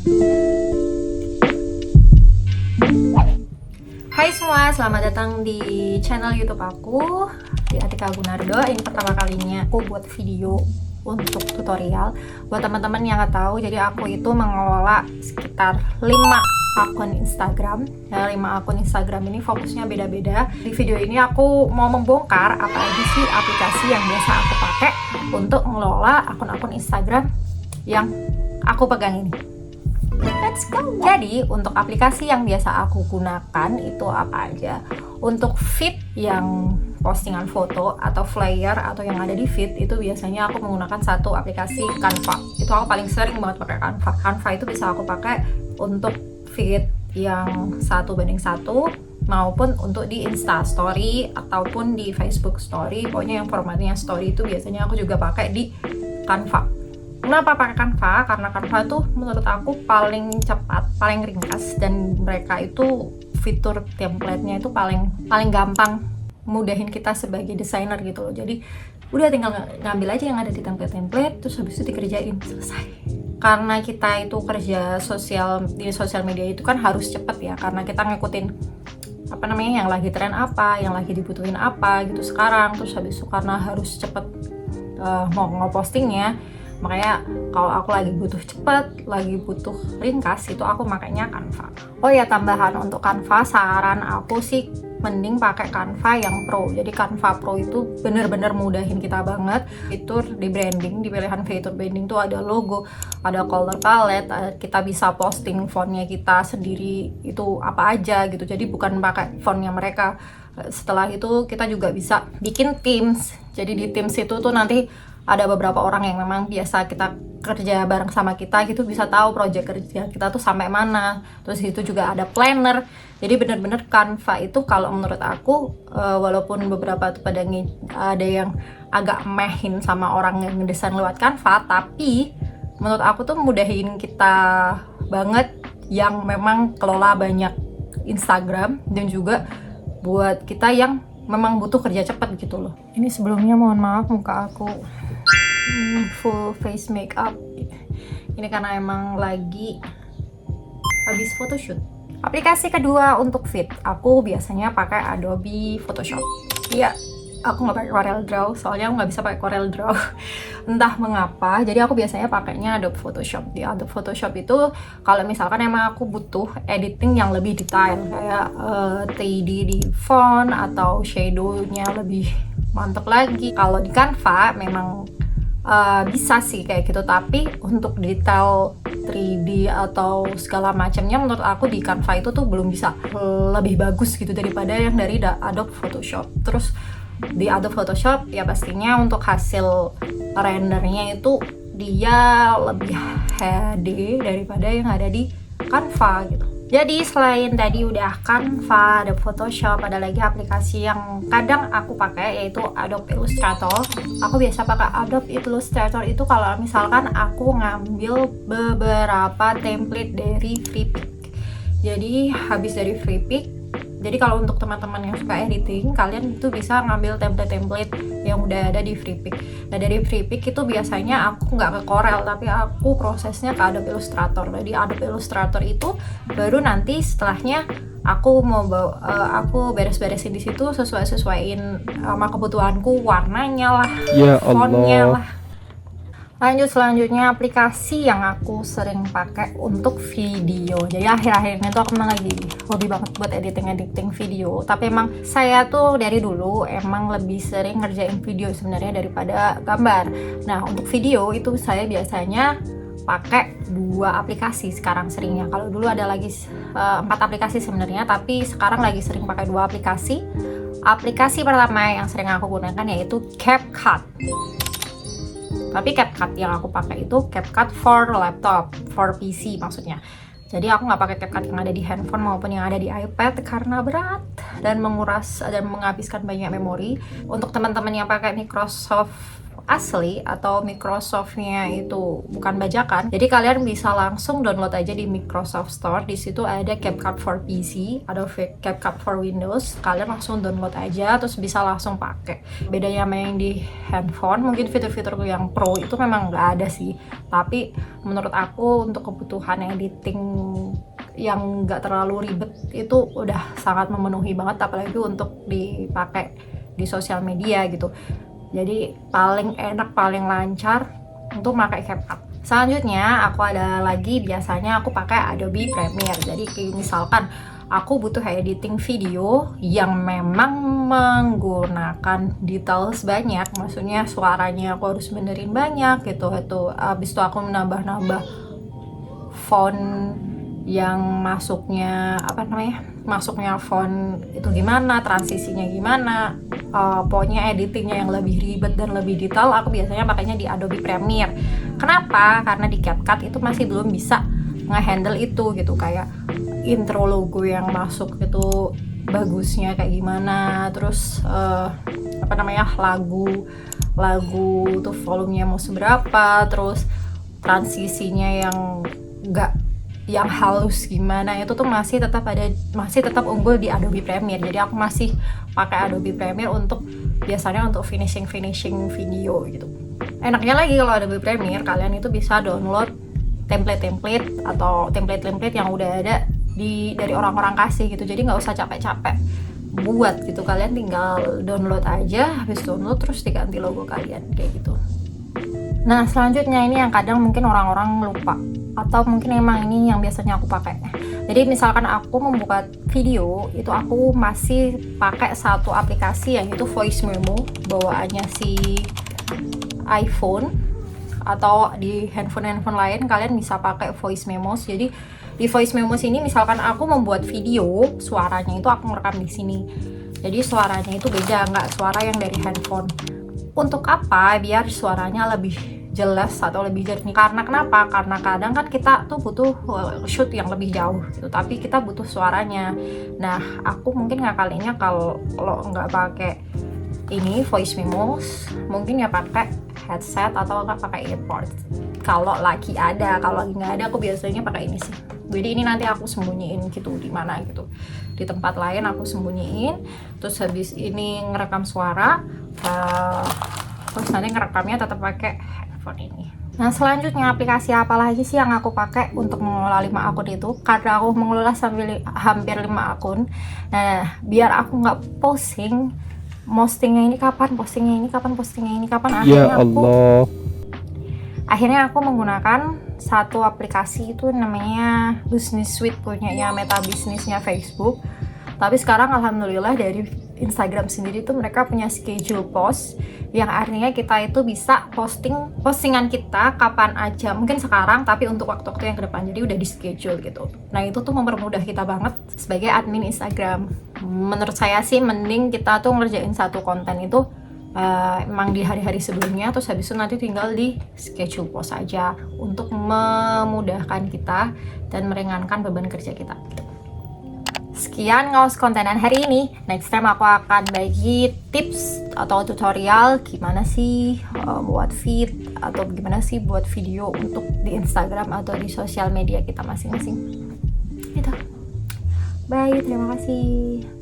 Hai semua, selamat datang di channel YouTube aku, di Atika Gunardo. Ini pertama kalinya aku buat video untuk tutorial. Buat teman-teman yang nggak tahu, jadi aku itu mengelola sekitar 5 akun Instagram. Ya, 5 akun Instagram ini fokusnya beda-beda. Di video ini aku mau membongkar apa aja sih aplikasi yang biasa aku pakai untuk mengelola akun-akun Instagram yang aku pegang ini. Let's go! Jadi untuk aplikasi yang biasa aku gunakan itu apa aja? Untuk feed yang postingan foto atau flyer atau yang ada di feed itu biasanya aku menggunakan satu aplikasi Canva. Itu aku paling sering banget pakai Canva. Canva itu bisa aku pakai untuk feed yang 1:1 maupun untuk di Insta Story ataupun di Facebook Story. Pokoknya yang formatnya story itu biasanya aku juga pakai di Canva. Kenapa pakai Canva? Karena Canva tuh menurut aku paling cepat, paling ringkas, dan mereka itu fitur template-nya itu paling gampang mudahin kita sebagai desainer gitu loh. Jadi udah tinggal ngambil aja yang ada di template-template, terus habis itu dikerjain, selesai. Karena kita itu kerja di sosial media itu kan harus cepet ya, karena kita ngikutin apa namanya yang lagi tren apa, yang lagi dibutuhin apa gitu sekarang. Terus habis itu karena harus cepet mau ngepostingnya, makanya kalau aku lagi butuh cepet, lagi butuh ringkas, itu aku makanya Canva. Oh ya, tambahan untuk Canva, saran aku sih mending pakai Canva yang Pro. Jadi Canva Pro itu bener-bener mudahin kita banget. Fitur di branding, di pilihan fitur branding tuh ada logo, ada color palette, kita bisa posting fontnya kita sendiri itu apa aja gitu. Jadi bukan pakai fontnya mereka. Setelah itu kita juga bisa bikin themes. Jadi di themes itu tuh nanti ada beberapa orang yang memang biasa kita kerja bareng sama kita gitu, bisa tahu project kerja kita tuh sampai mana. Terus itu juga ada planner. Jadi bener-bener Canva itu kalau menurut aku, walaupun beberapa tuh pada ada yang agak mehin sama orang yang ngedesain lewat Canva, tapi menurut aku tuh mudahin kita banget yang memang kelola banyak Instagram, dan juga buat kita yang memang butuh kerja cepat gitu loh. Ini sebelumnya mohon maaf muka aku full face makeup. Ini karena emang lagi habis photoshoot. Aplikasi kedua untuk feed, aku biasanya pakai Adobe Photoshop. Iya, aku nggak pakai Corel Draw, soalnya aku nggak bisa pakai Corel Draw. Entah mengapa, jadi aku biasanya pakainya Adobe Photoshop. Di Adobe Photoshop itu kalau misalkan emang aku butuh editing yang lebih detail, kayak 3D di font atau shadow-nya lebih mantap lagi. Kalau di Canva memang bisa sih kayak gitu, tapi untuk detail 3D atau segala macamnya menurut aku di Canva itu tuh belum bisa lebih bagus gitu daripada yang dari Adobe Photoshop. Terus di Adobe Photoshop ya pastinya untuk hasil rendernya itu dia lebih HD daripada yang ada di Canva gitu. Jadi selain tadi udah Canva, Adobe Photoshop, ada lagi aplikasi yang kadang aku pakai yaitu Adobe Illustrator. Aku biasa pakai Adobe Illustrator itu kalau misalkan aku ngambil beberapa template dari Freepik. Jadi habis dari Freepik, jadi kalau untuk teman-teman yang suka editing, kalian itu bisa ngambil template-template yang udah ada di Freepik. Nah dari Freepik itu biasanya aku nggak ke Corel, tapi aku prosesnya ke Adobe Illustrator. Jadi Adobe Illustrator itu baru nanti setelahnya aku mau aku beres-beresin di situ, sesuaiin sama kebutuhanku, warnanya lah, Ya fontnya Allah. lah. Lanjut, selanjutnya aplikasi yang aku sering pakai untuk video. Jadi akhir-akhir ini tuh aku memang lagi hobi banget buat editing video. Tapi emang saya tuh dari dulu emang lebih sering ngerjain video sebenarnya daripada gambar. Nah untuk video itu saya biasanya pakai 2 aplikasi sekarang seringnya. Kalau dulu ada lagi 4 aplikasi sebenarnya, tapi sekarang lagi sering pakai 2 aplikasi. Aplikasi pertama yang sering aku gunakan yaitu CapCut. Tapi CapCut yang aku pakai itu CapCut for laptop, for PC maksudnya. Jadi aku nggak pakai CapCut yang ada di handphone maupun yang ada di iPad karena berat dan menguras dan menghabiskan banyak memori. Untuk teman-teman yang pakai Microsoft asli atau Microsoft-nya itu bukan bajakan, jadi kalian bisa langsung download aja di Microsoft Store. Di situ ada CapCut for PC, ada CapCut for Windows. Kalian langsung download aja, terus bisa langsung pakai. Bedanya sama yang di handphone, mungkin fitur-fitur yang pro itu memang nggak ada sih. Tapi menurut aku untuk kebutuhan editing yang nggak terlalu ribet itu udah sangat memenuhi banget, apalagi untuk dipakai di sosial media gitu. Jadi paling enak, paling lancar untuk pakai CapCut. Selanjutnya aku ada lagi, biasanya aku pakai Adobe Premiere. Jadi misalkan aku butuh editing video yang memang menggunakan details banyak, maksudnya suaranya aku harus benerin banyak gitu. Habis itu aku menambah-nambah font yang masuknya masuknya font itu gimana, transisinya gimana, pokoknya editingnya yang lebih ribet dan lebih detail, aku biasanya pakainya di Adobe Premiere. Kenapa? Karena di CapCut itu masih belum bisa nge-handle itu gitu, kayak intro logo yang masuk itu bagusnya kayak gimana, terus lagu tuh volumenya mau seberapa, terus transisinya yang yang halus gimana, itu tuh masih tetap unggul di Adobe Premiere. Jadi aku masih pakai Adobe Premiere biasanya untuk finishing video gitu. Enaknya lagi kalau Adobe Premiere, kalian itu bisa download template atau template yang udah ada dari orang-orang kasih gitu. Jadi nggak usah capek-capek buat gitu, kalian tinggal download aja, habis download terus diganti logo kalian kayak gitu. Nah, selanjutnya ini yang kadang mungkin orang-orang lupa, atau mungkin emang ini yang biasanya aku pakai. Jadi misalkan aku membuat video, itu aku masih pakai satu aplikasi yang itu voice memo, bawaannya si iPhone, atau di handphone lain kalian bisa pakai voice memos. Jadi di voice memos ini misalkan aku membuat video, suaranya itu aku merekam di sini. Jadi suaranya itu beda, nggak suara yang dari handphone. Untuk apa? Biar suaranya lebih jelas atau lebih jernih. Karena kenapa? Karena kadang kan kita tuh butuh shoot yang lebih jauh gitu, tapi kita butuh suaranya. Nah, aku mungkin ngakalinnya kalau nggak pakai ini voice memos, mungkin ya pakai headset atau nggak pakai earpod. Kalau lagi ada, kalau lagi nggak ada, aku biasanya pakai ini sih. Jadi ini nanti aku sembunyiin gitu di mana gitu, di tempat lain aku sembunyiin. Terus habis ini ngerekam suara, terus nanti ngerekamnya tetap pakai ini. Nah, selanjutnya aplikasi apa lagi sih yang aku pakai untuk mengelola 5 akun itu? Karena aku mengelola hampir 5 akun. Nah, biar aku nggak postingnya ini kapan, akhirnya aku menggunakan satu aplikasi itu namanya Business Suite, punyanya Meta Businessnya Facebook. Tapi sekarang alhamdulillah dari Instagram sendiri tuh mereka punya schedule post, yang artinya kita itu bisa postingan kita kapan aja, mungkin sekarang tapi untuk waktu-waktu yang ke depan, jadi udah di schedule gitu. Nah, itu tuh mempermudah kita banget sebagai admin Instagram. Menurut saya sih mending kita tuh ngerjain satu konten itu emang di hari-hari sebelumnya, terus habis itu nanti tinggal di schedule post aja untuk memudahkan kita dan meringankan beban kerja kita. Sekian ngawas kontenan hari ini. Next time aku akan bagi tips atau tutorial gimana sih buat feed atau gimana sih buat video untuk di Instagram atau di sosial media kita masing-masing. Gitu. Bye, terima kasih.